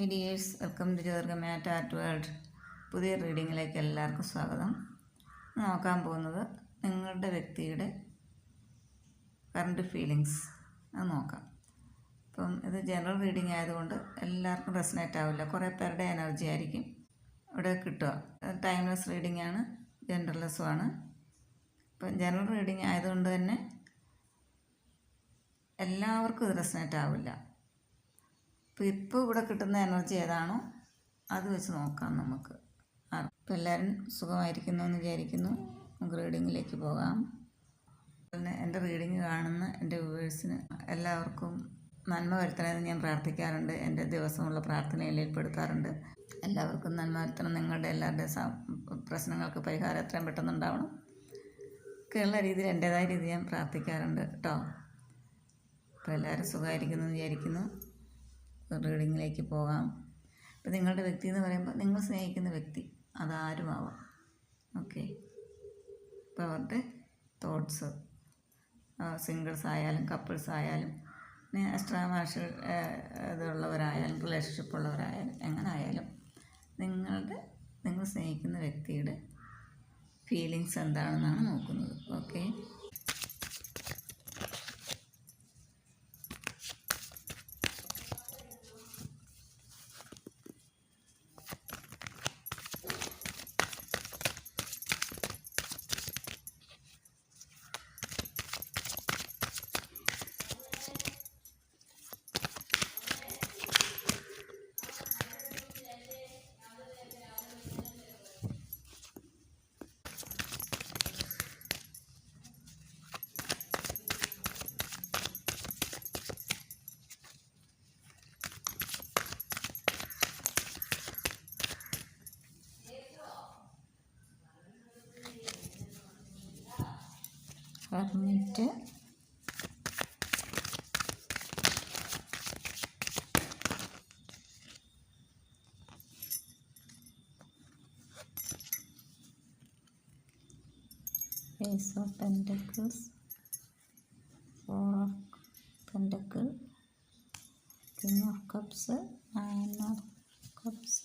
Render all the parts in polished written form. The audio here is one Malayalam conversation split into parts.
Hi dears, welcome to Jyotirgamaya art world. പുതിയ റീഡിങ്ങിലേക്ക് എല്ലാവർക്കും സ്വാഗതം. നോക്കാൻ പോകുന്നത് നിങ്ങളുടെ വ്യക്തിയുടെ കറണ്ട് ഫീലിങ്സ് അത് നോക്കാം. ഇപ്പം ഇത് ജനറൽ റീഡിങ് ആയതുകൊണ്ട് എല്ലാവർക്കും റെസനേറ്റ് ആവില്ല, കുറേ പേരുടെ എനർജി ആയിരിക്കും ഇവിടെ കിട്ടുക. ടൈംലെസ് റീഡിംഗ് ആണ്, ജെൻഡർലെസ്സും ആണ്. ഇപ്പം ജനറൽ റീഡിങ് ആയതുകൊണ്ട് തന്നെ എല്ലാവർക്കും ഇത് റെസനേറ്റ് ആവില്ല. ഇപ്പോൾ ഇവിടെ കിട്ടുന്ന എനർജി ഏതാണോ അത് വെച്ച് നോക്കാം നമുക്ക്. ഇപ്പം എല്ലാവരും സുഖമായിരിക്കുന്നു എന്ന് വിചാരിക്കുന്നു. നമുക്ക് റീഡിങ്ങിലേക്ക് പോകാം. പിന്നെ എൻ്റെ റീഡിങ് കാണുന്ന എൻ്റെ വ്യൂവേഴ്സിന് എല്ലാവർക്കും നന്മ വരുത്തണമെന്ന് ഞാൻ പ്രാർത്ഥിക്കാറുണ്ട്. എൻ്റെ ദിവസമുള്ള പ്രാർത്ഥനയിൽ ഏർപ്പെടുത്താറുണ്ട്. എല്ലാവർക്കും നന്മ വരുത്തണം, നിങ്ങളുടെ എല്ലാവരുടെയും പ്രശ്നങ്ങൾക്ക് പരിഹാരം എത്രയും പെട്ടെന്നുണ്ടാവണം ഒക്കെയുള്ള രീതിയിൽ എൻ്റേതായ രീതി ഞാൻ പ്രാർത്ഥിക്കാറുണ്ട് കേട്ടോ. അപ്പോൾ എല്ലാവരും സുഖമായിരിക്കുന്നു എന്ന് വിചാരിക്കുന്നു. റീഡിങ്ങിലേക്ക് പോകാം. ഇപ്പം നിങ്ങളുടെ വ്യക്തി എന്ന് പറയുമ്പോൾ നിങ്ങൾ സ്നേഹിക്കുന്ന വ്യക്തി അതാരുമാവാം. ഓക്കെ, ഇപ്പോൾ അവരുടെ തോട്ട്സ് സിംഗിൾസ് ആയാലും കപ്പിൾസ് ആയാലും എക്സ്ട്രാ മാർഷ്യൽ ഇതുള്ളവരായാലും റിലേഷൻഷിപ്പ് ഉള്ളവരായാലും എങ്ങനെ ആയാലും നിങ്ങൾ സ്നേഹിക്കുന്ന വ്യക്തിയുടെ ഫീലിങ്സ് എന്താണെന്നാണ് നോക്കുന്നത്. Okay, Hermit, Ace of Pentacles, Four of Pentacles, King of Cups, Nine of Cups,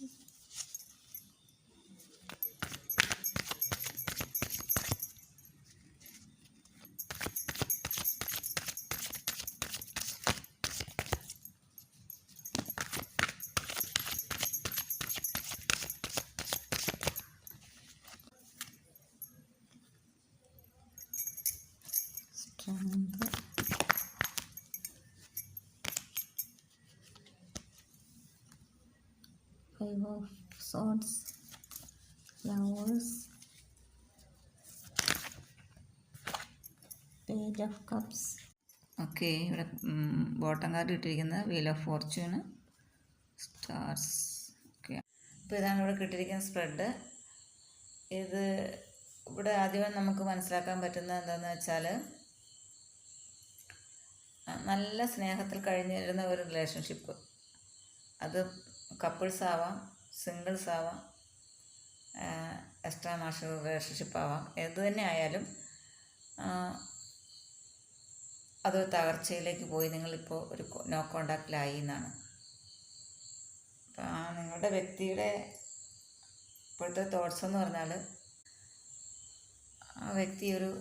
Strength, Five of Swords, Flowers, Page of Cups. Okay, ഇവിടെ ബോട്ടം കാർഡ് കിട്ടിയിരിക്കുന്നത് വീൽ ഓഫ് ഫോർച്യൂണ്, സ്റ്റാർസ്. ഓക്കെ, അപ്പോൾ ഇതാണ് ഇവിടെ കിട്ടിയിരിക്കുന്ന സ്പ്രെഡ്. ഇത് ഇവിടെ ആദ്യമേ നമുക്ക് മനസ്സിലാക്കാൻ പറ്റുന്നത് എന്താണെന്ന് വെച്ചാൽ, നല്ല സ്നേഹത്തിൽ കഴിഞ്ഞിരുന്ന ഒരു റിലേഷൻഷിപ്പ്, അത് കപ്പിൾസ് ആവാം, സിംഗിൾസ് ആവാം, എക്സ്ട്രാ മാർഷ്യൽ റിലേഷൻഷിപ്പ് ആവാം, ഏത് തന്നെ ആയാലും അത് തകർച്ചയിലേക്ക് പോയി. നിങ്ങളിപ്പോൾ ഒരു നോ കോണ്ടാക്റ്റിലായി എന്നാണ്. അപ്പം നിങ്ങളുടെ വ്യക്തിയുടെ ഇപ്പോഴത്തെ തോട്ട്സ് എന്ന് പറഞ്ഞാൽ, ആ വ്യക്തി ഒരു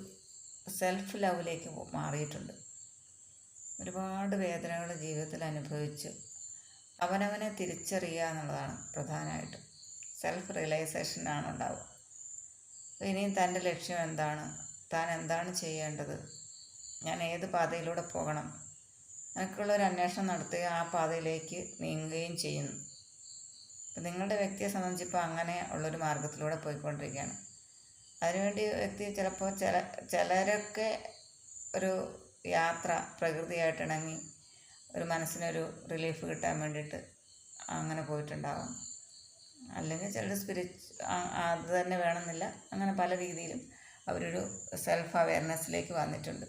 സെൽഫ് ലവിലേക്ക് മാറിയിട്ടുണ്ട്. ഒരുപാട് വേദനകൾ ജീവിതത്തിൽ അനുഭവിച്ച് അവനവനെ തിരിച്ചറിയുക എന്നുള്ളതാണ് പ്രധാനമായിട്ടും. സെൽഫ് റിയലൈസേഷനാണ് ഉണ്ടാവുക. ഇനിയും തൻ്റെ ലക്ഷ്യം എന്താണ്, താൻ എന്താണ് ചെയ്യേണ്ടത്, ഞാൻ ഏത് പാതയിലൂടെ പോകണം എന്നൊക്കെയുള്ളൊരു അന്വേഷണം നടത്തുകയും ആ പാതയിലേക്ക് നീങ്ങുകയും ചെയ്യുന്നു. അപ്പം നിങ്ങളുടെ വ്യക്തിയെ സംബന്ധിച്ചിപ്പോൾ അങ്ങനെ ഉള്ളൊരു മാർഗത്തിലൂടെ പോയിക്കൊണ്ടിരിക്കുകയാണ്. അതിനുവേണ്ടി വ്യക്തി ചിലപ്പോൾ ചിലരൊക്കെ ഒരു യാത്ര പ്രകൃതിയായിട്ട് ഇണങ്ങി ഒരു മനസ്സിനൊരു റിലീഫ് കിട്ടാൻ വേണ്ടിയിട്ട് അങ്ങനെ പോയിട്ടുണ്ടാവാം. അല്ലെങ്കിൽ ചിലർ അത് തന്നെ വേണമെന്നില്ല, അങ്ങനെ പല രീതിയിലും അവരൊരു സെൽഫ് അവെയർനെസ്സിലേക്ക് വന്നിട്ടുണ്ട്.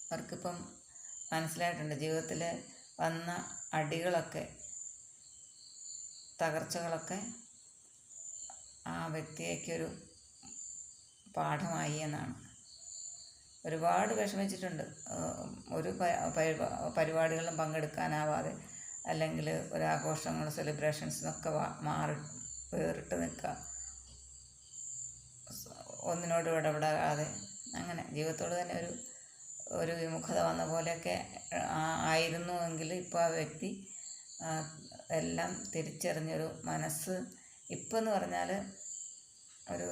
അവർക്കിപ്പം മനസ്സിലായിട്ടുണ്ട് ജീവിതത്തിൽ വന്ന അടികളൊക്കെ തകർച്ചകളൊക്കെ ആ വ്യക്തിയേക്കൊരു പാഠമായി എന്നാണ്. ഒരുപാട് വിഷമിച്ചിട്ടുണ്ട്, ഒരു പരിപാടികളിലും പങ്കെടുക്കാനാവാതെ അല്ലെങ്കിൽ ഒരാഘോഷങ്ങൾ സെലിബ്രേഷൻസിനൊക്കെ മാറി വേറിട്ട് നിൽക്കുക, ഒന്നിനോട് ഇടപെടാതെ അങ്ങനെ ജീവിതത്തോട് തന്നെ ഒരു വിമുഖത വന്ന പോലെയൊക്കെ ആയിരുന്നുവെങ്കിൽ ഇപ്പോൾ ആ വ്യക്തി എല്ലാം തിരിച്ചറിഞ്ഞൊരു മനസ്സ് ഇപ്പോൾ എന്ന് പറഞ്ഞാൽ ഒരു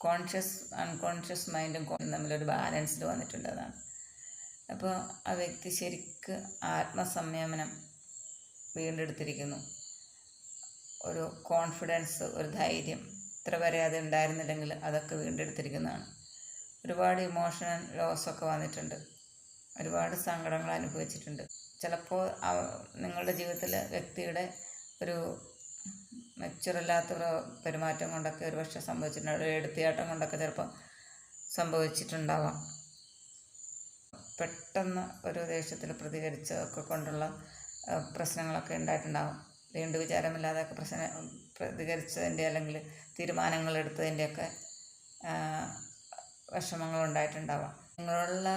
കോൺഷ്യസ് അൺകോൺഷ്യസ് മൈൻഡും തമ്മിലൊരു ബാലൻസിൽ വന്നിട്ടുണ്ട്. അതാണ് അപ്പോൾ ആ വ്യക്തി ശരിക്ക് ആത്മസംയമനം വീണ്ടെടുത്തിരിക്കുന്നു. ഒരു കോൺഫിഡൻസ്, ഒരു ധൈര്യം, ഇത്ര വരെ അത് ഉണ്ടായിരുന്നില്ലെങ്കിൽ അതൊക്കെ വീണ്ടെടുത്തിരിക്കുന്നതാണ്. ഒരുപാട് ഇമോഷണൽ ലോസൊക്കെ വന്നിട്ടുണ്ട്, ഒരുപാട് സങ്കടങ്ങൾ അനുഭവിച്ചിട്ടുണ്ട്. ചിലപ്പോൾ നിങ്ങളുടെ ജീവിതത്തിൽ വ്യക്തിയുടെ ഒരു മെച്ചുറല്ലാത്ത പെരുമാറ്റം കൊണ്ടൊക്കെ ഒരുപക്ഷെ സംഭവിച്ചിട്ടുണ്ട്, ഒരു എടുത്തിയാട്ടം കൊണ്ടൊക്കെ ചിലപ്പോൾ സംഭവിച്ചിട്ടുണ്ടാവാം. പെട്ടെന്ന് ഒരു ദേഷ്യത്തിൽ പ്രതികരിച്ചതൊക്കെ കൊണ്ടുള്ള പ്രശ്നങ്ങളൊക്കെ ഉണ്ടായിട്ടുണ്ടാവും. വീണ്ടും വിചാരമില്ലാതൊക്കെ പ്രതികരിച്ചതിൻ്റെ അല്ലെങ്കിൽ തീരുമാനങ്ങൾ എടുത്തതിൻ്റെയൊക്കെ വിഷമങ്ങളുണ്ടായിട്ടുണ്ടാവാം. നിങ്ങളുള്ള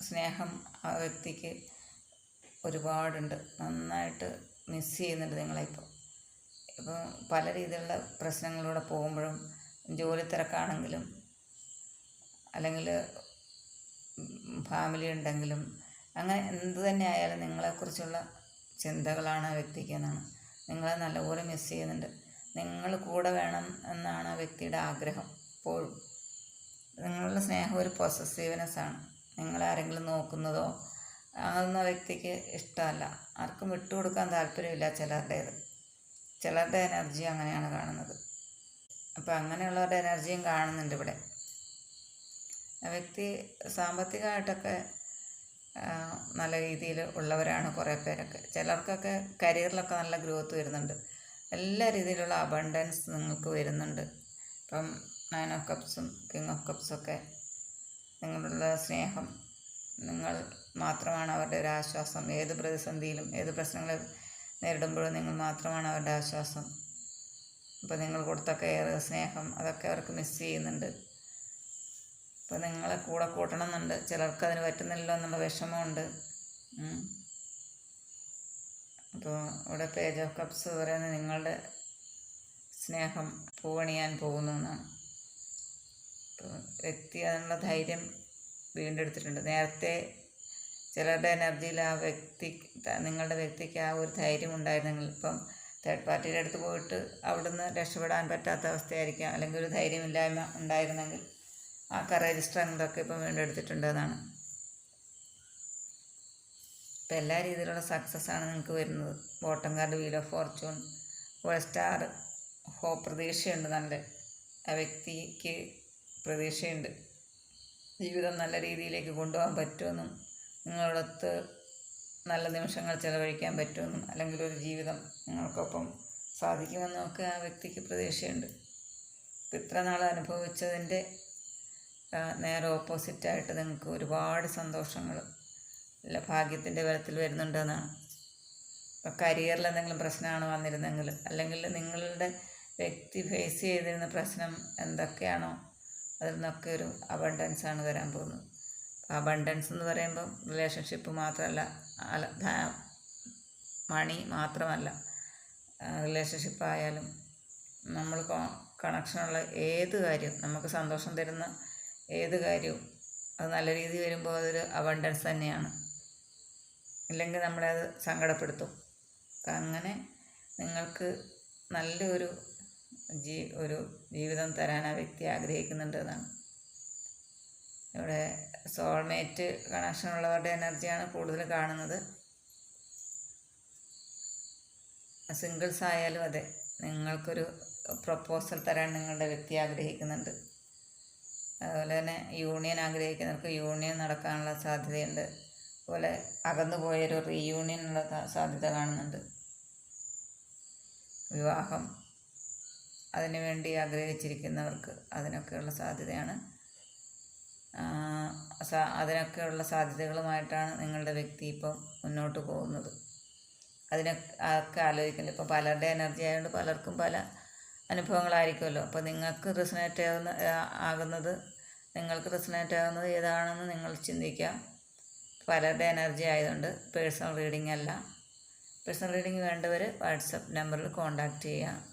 സ്നേഹം ആ വ്യക്തിക്ക് ഒരുപാടുണ്ട്, നന്നായിട്ട് മിസ് ചെയ്യുന്നുണ്ട് നിങ്ങളെപ്പോൾ. ഇപ്പോൾ പല രീതിയിലുള്ള പ്രശ്നങ്ങളിലൂടെ പോകുമ്പോഴും, ജോലി തിരക്കാണെങ്കിലും അല്ലെങ്കിൽ ഫാമിലി ഉണ്ടെങ്കിലും അങ്ങനെ എന്ത് തന്നെ ആയാലും നിങ്ങളെക്കുറിച്ചുള്ള ചിന്തകളാണ് ആ വ്യക്തിക്ക് എന്നാണ്. നിങ്ങളെ നല്ലപോലെ മിസ് ചെയ്യുന്നുണ്ട്. നിങ്ങൾ കൂടെ വേണം എന്നാണ് ആ വ്യക്തിയുടെ ആഗ്രഹം എപ്പോഴും. നിങ്ങളുടെ സ്നേഹം ഒരു പൊസസീവ്നെസ്സാണ്. നിങ്ങളാരെങ്കിലും നോക്കുന്നതോ അതൊന്നും ആ വ്യക്തിക്ക് ഇഷ്ടമല്ല. ആർക്കും വിട്ടുകൊടുക്കാൻ താല്പര്യമില്ല ചിലരുടെ എനർജി അങ്ങനെയാണ് കാണുന്നത്. അപ്പോൾ അങ്ങനെയുള്ളവരുടെ എനർജിയും കാണുന്നുണ്ട് ഇവിടെ. ആ വ്യക്തി സാമ്പത്തികമായിട്ടൊക്കെ നല്ല രീതിയിൽ ഉള്ളവരാണ് കുറേ പേരൊക്കെ. ചിലർക്കൊക്കെ കരിയറിലൊക്കെ നല്ല ഗ്രോത്ത് വരുന്നുണ്ട്, എല്ലാ രീതിയിലുള്ള അബണ്ടൻസ് നിങ്ങൾക്ക് വരുന്നുണ്ട്. ഇപ്പം 9 ഓഫ് കപ്സും കിങ് ഓഫ് കപ്സൊക്കെ നിങ്ങളുള്ള സ്നേഹം, നിങ്ങൾ മാത്രമാണ് അവരുടെ ഒരു ആശ്വാസം. ഏത് പ്രതിസന്ധിയിലും ഏത് പ്രശ്നങ്ങളെ നേരിടുമ്പോഴും നിങ്ങൾ മാത്രമാണ് അവരുടെ ആശ്വാസം. അപ്പോൾ നിങ്ങൾ കൊടുത്ത കെയർ, സ്നേഹം അതൊക്കെ അവർക്ക് മിസ് ചെയ്യുന്നുണ്ട്. അപ്പോൾ നിങ്ങളെ കൂടെ കൂട്ടണം എന്നുണ്ട്, ചിലർക്ക് അതിന് പറ്റുന്നില്ലല്ലോ എന്നുള്ള വിഷമമുണ്ട്. അപ്പോൾ ഇവിടെ പേജ് ഓഫ് കപ്സ് പറയുന്നത് നിങ്ങളുടെ സ്നേഹം പൂവണിയാൻ പോകുന്നു എന്നാണ്. അപ്പോൾ വ്യക്തി അതിനുള്ള ധൈര്യം വീണ്ടെടുത്തിട്ടുണ്ട്. നേരത്തെ ചിലരുടെ എനർജിയിൽ ആ വ്യക്തി, നിങ്ങളുടെ വ്യക്തിക്ക് ആ ഒരു ധൈര്യം ഉണ്ടായിരുന്നെങ്കിൽ ഇപ്പം തേർഡ് പാർട്ടിയുടെ അടുത്ത് പോയിട്ട് അവിടുന്ന് രക്ഷപ്പെടാൻ പറ്റാത്ത അവസ്ഥയായിരിക്കാം, അല്ലെങ്കിൽ ഒരു ധൈര്യമില്ലായ്മ ഉണ്ടായിരുന്നെങ്കിൽ ആ കറേജ് സ്ട്രെങ്തൊക്കെ ഇപ്പം വീണ്ടെടുത്തിട്ടുണ്ട് എന്നാണ്. ഇപ്പം എല്ലാ രീതിയിലുള്ള സക്സസ്സാണ് നിങ്ങൾക്ക് വരുന്നത്. Bottom card wheel of Fortune, ഒരു സ്റ്റാർ, പ്രതീക്ഷയുണ്ട്. നല്ല ആ വ്യക്തിക്ക് പ്രതീക്ഷയുണ്ട്, ജീവിതം നല്ല രീതിയിലേക്ക് കൊണ്ടുപോകാൻ പറ്റുമെന്നും നിങ്ങളോടൊത്ത് നല്ല നിമിഷങ്ങൾ ചിലവഴിക്കാൻ പറ്റുമെന്നും അല്ലെങ്കിൽ ഒരു ജീവിതം നിങ്ങൾക്കൊപ്പം സാധിക്കുമെന്നൊക്കെ ആ വ്യക്തിക്ക് പ്രതീക്ഷയുണ്ട്. ഇപ്പം ഇത്ര നാൾ അനുഭവിച്ചതിൻ്റെ നേരെ ഓപ്പോസിറ്റായിട്ട് നിങ്ങൾക്ക് ഒരുപാട് സന്തോഷങ്ങൾ അല്ല ഭാഗ്യത്തിൻ്റെ ബലത്തിൽ വരുന്നുണ്ടെന്നാണ്. ഇപ്പം കരിയറിൽ എന്തെങ്കിലും പ്രശ്നമാണ് വന്നിരുന്നെങ്കിൽ, അല്ലെങ്കിൽ നിങ്ങളുടെ വ്യക്തി ഫേസ് ചെയ്തിരുന്ന പ്രശ്നം എന്തൊക്കെയാണോ അതിൽ നിന്നൊക്കെ ഒരു അബണ്ടൻസാണ് വരാൻ പോകുന്നത്. അബണ്ടൻസ് എന്ന് പറയുമ്പം റിലേഷൻഷിപ്പ് മാത്രമല്ല, മണി മാത്രമല്ല, റിലേഷൻഷിപ്പ് ആയാലും നമ്മൾ കണക്ഷനുള്ള ഏത് കാര്യവും, നമുക്ക് സന്തോഷം തരുന്ന ഏത് കാര്യവും അത് നല്ല രീതിയിൽ വരുമ്പോൾ അതൊരു അബണ്ടൻസ് തന്നെയാണ്. ഇല്ലെങ്കിൽ നമ്മളെ അത് സങ്കടപ്പെടുത്തും. അപ്പം അങ്ങനെ നിങ്ങൾക്ക് നല്ലൊരു ഒരു ജീവിതം തരാൻ ആ വ്യക്തി ആഗ്രഹിക്കുന്നുണ്ട് എന്നാണ്. ഇവിടെ സോൾമേറ്റ് കണക്ഷനുള്ളവരുടെ എനർജിയാണ് കൂടുതൽ കാണുന്നത്. സിംഗിൾസ് ആയാലും അതെ, നിങ്ങൾക്കൊരു പ്രപ്പോസൽ തരാൻ നിങ്ങളുടെ വ്യക്തി ആഗ്രഹിക്കുന്നുണ്ട്. അതുപോലെ തന്നെ യൂണിയൻ ആഗ്രഹിക്കുന്നവർക്ക് യൂണിയൻ നടക്കാനുള്ള സാധ്യതയുണ്ട്. അതുപോലെ അകന്നു പോയൊരു റീയൂണിയനുള്ള സാധ്യത കാണുന്നുണ്ട്. വിവാഹം അതിനു വേണ്ടി ആഗ്രഹിച്ചിരിക്കുന്നവർക്ക് അതിനൊക്കെയുള്ള സാധ്യതയാണ്. അതിനൊക്കെയുള്ള സാധ്യതകളുമായിട്ടാണ് നിങ്ങളുടെ വ്യക്തി ഇപ്പം മുന്നോട്ട് പോകുന്നത്. അതിനൊക്കെ ആലോചിക്കുന്നുണ്ട്. ഇപ്പോൾ പലരുടെ എനർജി ആയതുകൊണ്ട് പലർക്കും പല അനുഭവങ്ങളായിരിക്കുമല്ലോ. അപ്പോൾ നിങ്ങൾക്ക് റിസണേറ്റ് ആകുന്നത് ഏതാണെന്ന് നിങ്ങൾ ചിന്തിക്കാം. പലരുടെ എനർജി ആയതുകൊണ്ട് പേഴ്സണൽ റീഡിംഗ് അല്ല. പേഴ്സണൽ റീഡിംഗ് വേണ്ടവർ വാട്സപ്പ് നമ്പറിൽ കോൺടാക്റ്റ് ചെയ്യുക.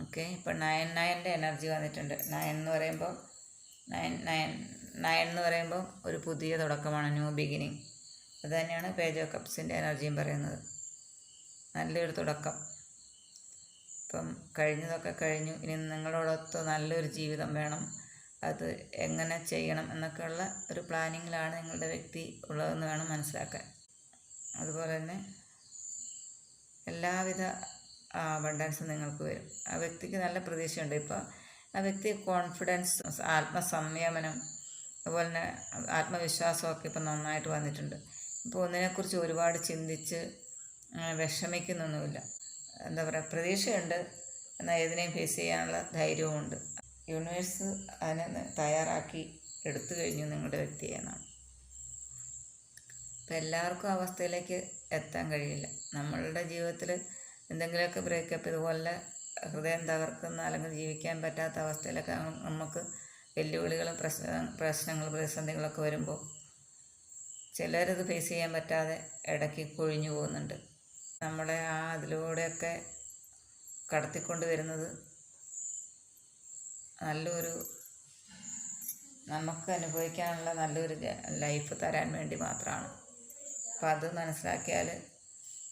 ഓക്കെ. ഇപ്പം 9 എനർജി വന്നിട്ടുണ്ട്. 9 എന്ന് പറയുമ്പോൾ ഒരു പുതിയ തുടക്കമാണ്, ന്യൂ ബിഗിനിങ്. അത് തന്നെയാണ് പേജ് ഓഫ് കപ്സിൻ്റെ എനർജിയും പറയുന്നത്. നല്ലൊരു തുടക്കം. ഇപ്പം കഴിഞ്ഞതൊക്കെ കഴിഞ്ഞു, ഇനി നിങ്ങളോടൊത്ത് നല്ലൊരു ജീവിതം വേണം. അത് എങ്ങനെ ചെയ്യണം എന്നൊക്കെയുള്ള ഒരു പ്ലാനിങ്ങിലാണ് നിങ്ങളുടെ വ്യക്തി ഉള്ളതെന്ന് വേണം മനസ്സിലാക്കാൻ. അതുപോലെ തന്നെ എല്ലാവിധ അബണ്ടൻസും നിങ്ങൾക്ക് വരും. ആ വ്യക്തിക്ക് നല്ല പ്രതീക്ഷയുണ്ട്. ഇപ്പോൾ ആ വ്യക്തി കോൺഫിഡൻസ്, ആത്മസംയമനം, അതുപോലെ തന്നെ ആത്മവിശ്വാസമൊക്കെ ഇപ്പം നന്നായിട്ട് വന്നിട്ടുണ്ട്. ഇപ്പോൾ ഒന്നിനെക്കുറിച്ച് ഒരുപാട് ചിന്തിച്ച് വിഷമിക്കുന്നൊന്നുമില്ല. എന്താ പറയുക, പ്രതീക്ഷയുണ്ട്, എന്നാൽ ഏതിനെയും ഫേസ് ചെയ്യാനുള്ള ധൈര്യവുമുണ്ട്. യൂണിവേഴ്സ് അതിനെ തയ്യാറാക്കി എടുത്തു കഴിഞ്ഞു നിങ്ങളുടെ വ്യക്തിയെ എന്നാണ്. ഇപ്പം എല്ലാവർക്കും അവസ്ഥയിലേക്ക് എത്താൻ കഴിയില്ല. നമ്മളുടെ ജീവിതത്തിൽ എന്തെങ്കിലുമൊക്കെ ബ്രേക്കപ്പ്, ഇതുപോലെ ഹൃദയം തകർക്കുന്ന അല്ലെങ്കിൽ ജീവിക്കാൻ പറ്റാത്ത അവസ്ഥയിലൊക്കെ നമുക്ക് വെല്ലുവിളികളും പ്രശ്നങ്ങളും പ്രതിസന്ധികളൊക്കെ വരുമ്പോൾ ചിലരത് ഫേസ് ചെയ്യാൻ പറ്റാതെ ഇടയ്ക്ക് കൊഴിഞ്ഞു പോകുന്നുണ്ട്. നമ്മളെ അതിലൂടെയൊക്കെ കടത്തിക്കൊണ്ട് വരുന്നത് നല്ലൊരു, നമുക്ക് അനുഭവിക്കാനുള്ള നല്ലൊരു ലൈഫ് തരാൻ വേണ്ടി മാത്രമാണ്. അപ്പം അത് മനസ്സിലാക്കിയാൽ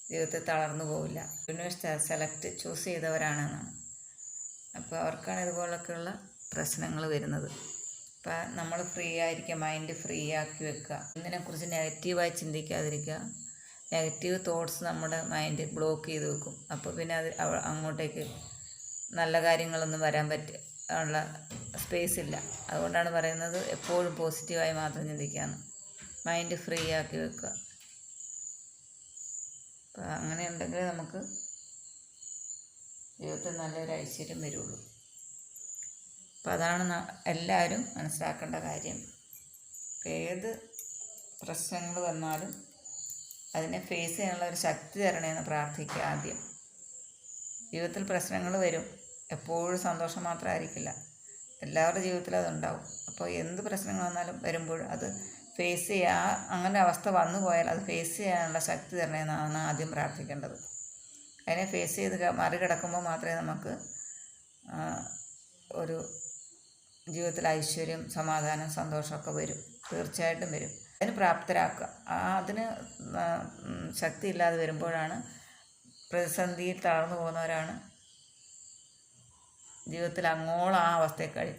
ജീവിതത്തിൽ തളർന്നു പോവില്ല. യൂണിവേഴ്സ് ചൂസ് ചെയ്തവരാണെന്നാണ്. അപ്പോൾ അവർക്കാണ് ഇതുപോലൊക്കെയുള്ള പ്രശ്നങ്ങൾ വരുന്നത്. അപ്പം നമ്മൾ ഫ്രീ ആയിരിക്കുക, മൈൻഡ് ഫ്രീ ആക്കി വെക്കുക. ഇതിനെക്കുറിച്ച് നെഗറ്റീവായി ചിന്തിക്കാതിരിക്കുക. നെഗറ്റീവ് തോട്ട്സ് നമ്മുടെ മൈൻഡ് ബ്ലോക്ക് ചെയ്ത് വെക്കും. അപ്പോൾ പിന്നെ അത് അങ്ങോട്ടേക്ക് നല്ല കാര്യങ്ങളൊന്നും വരാൻ ഉള്ള സ്പേസ് ഇല്ല. അതുകൊണ്ടാണ് പറയുന്നത് എപ്പോഴും പോസിറ്റീവായി മാത്രം ചിന്തിക്കാമെന്ന്. മൈൻഡ് ഫ്രീ ആക്കി വെക്കുക. അപ്പം അങ്ങനെ ഉണ്ടെങ്കിൽ നമുക്ക് ജീവിതത്തിൽ നല്ലൊരു ഐശ്വര്യം വരുള്ളൂ. അപ്പം അതാണ് എല്ലാവരും മനസ്സിലാക്കേണ്ട കാര്യം. ഏത് പ്രശ്നങ്ങൾ വന്നാലും അതിനെ ഫേസ് ചെയ്യാനുള്ള ഒരു ശക്തി തരണേന്ന് പ്രാർത്ഥിക്കുക ആദ്യം. ജീവിതത്തിൽ പ്രശ്നങ്ങൾ വരും, എപ്പോഴും സന്തോഷം മാത്രമായിരിക്കില്ല. എല്ലാവരുടെ ജീവിതത്തിലും അതുണ്ടാവും. അപ്പോൾ എന്ത് പ്രശ്നങ്ങൾ വന്നാലും വരുമ്പോൾ അത് ഫേസ് ചെയ്യുക. അങ്ങനെ അവസ്ഥ വന്നു പോയാൽ അത് ഫേസ് ചെയ്യാനുള്ള ശക്തി തരണേന്നാണ് ആദ്യം പ്രാർത്ഥിക്കേണ്ടത്. അതിനെ ഫേസ് ചെയ്ത് മറികടക്കുമ്പോൾ മാത്രമേ നമുക്ക് ഒരു ജീവിതത്തിൽ ഐശ്വര്യം, സമാധാനം, സന്തോഷമൊക്കെ വരും. തീർച്ചയായിട്ടും വരും. അതിന് പ്രാപ്തരാക്കുക. അതിന് ശക്തി ഇല്ലാതെ വരുമ്പോഴാണ്, പ്രതിസന്ധിയിൽ തളർന്നു പോകുന്നവരാണ് ജീവിതത്തിൽ അങ്ങോളം ആ അവസ്ഥയെ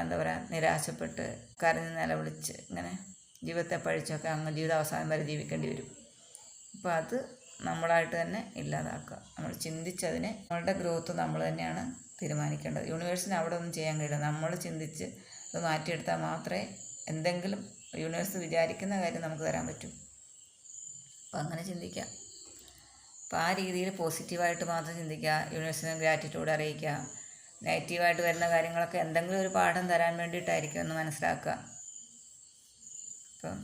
എന്താ പറയുക, നിരാശപ്പെട്ട് കരഞ്ഞ് നിലവിളിച്ച് ഇങ്ങനെ ജീവിതത്തെ പഴിച്ചൊക്കെ അങ്ങ് ജീവിതാവസാനം വരെ ജീവിക്കേണ്ടി വരും. അപ്പോൾ അത് നമ്മളായിട്ട് തന്നെ ഇല്ലാതാക്കുക. നമ്മൾ ചിന്തിച്ചതിനെ, നമ്മളുടെ ഗ്രോത്ത് നമ്മൾ തന്നെയാണ് തീരുമാനിക്കേണ്ടത്. യൂണിവേഴ്സിന് അവിടെ ഒന്നും ചെയ്യാൻ കഴിയില്ല. നമ്മൾ ചിന്തിച്ച് അത് മാറ്റിയെടുത്താൽ മാത്രമേ എന്തെങ്കിലും യൂണിവേഴ്സ് വിചാരിക്കുന്ന കാര്യം നമുക്ക് തരാൻ പറ്റും. അപ്പോൾ അങ്ങനെ ചിന്തിക്കാം. അപ്പോൾ ആ രീതിയിൽ പോസിറ്റീവായിട്ട് മാത്രം ചിന്തിക്കുക. യൂണിവേഴ്സിന് ഗ്രാറ്റിറ്റ്യൂഡ് അറിയിക്കുക. നെഗറ്റീവായിട്ട് വരുന്ന കാര്യങ്ങളൊക്കെ എന്തെങ്കിലും ഒരു പാഠം തരാൻ വേണ്ടിയിട്ടായിരിക്കും എന്ന് മനസ്സിലാക്കുക. ഇപ്പം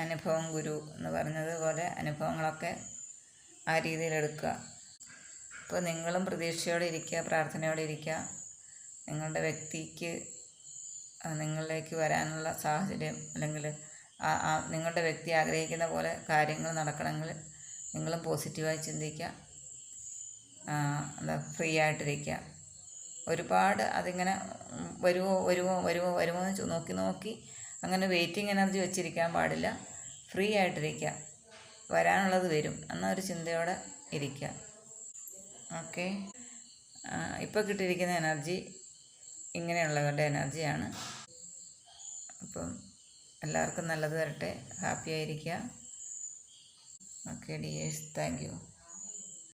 അനുഭവം ഗുരു എന്ന് പറഞ്ഞതുപോലെ അനുഭവങ്ങളൊക്കെ ആ രീതിയിൽ എടുക്കുക. അപ്പോൾ നിങ്ങളും പ്രതീക്ഷയോടെ ഇരിക്കുക, പ്രാർത്ഥനയോടെ ഇരിക്കുക. നിങ്ങളുടെ വ്യക്തിക്ക് നിങ്ങളിലേക്ക് വരാനുള്ള സാഹചര്യം, അല്ലെങ്കിൽ നിങ്ങളുടെ വ്യക്തി ആഗ്രഹിക്കുന്ന പോലെ കാര്യങ്ങൾ നടക്കണമെങ്കിൽ നിങ്ങളും പോസിറ്റീവായി ചിന്തിക്കുക. ഫ്രീ ആയിട്ടിരിക്കുക. ഒരുപാട് അതിങ്ങനെ വരുമോ എന്ന് നോക്കി അങ്ങനെ വെയിറ്റിംഗ് എനർജി വെച്ചിരിക്കാൻ പാടില്ല. ഫ്രീ ആയിട്ടിരിക്കുക. വരാനുള്ളത് വരും എന്നൊരു ചിന്തയോടെ ഇരിക്കുക. ഓക്കെ. ഇപ്പോൾ കിട്ടിയിരിക്കുന്ന എനർജി ഇങ്ങനെയുള്ളവരുടെ എനർജിയാണ്. അപ്പം എല്ലാവർക്കും നല്ലത് വരട്ടെ. ഹാപ്പി ആയിരിക്കുക. Okay dears, thank U.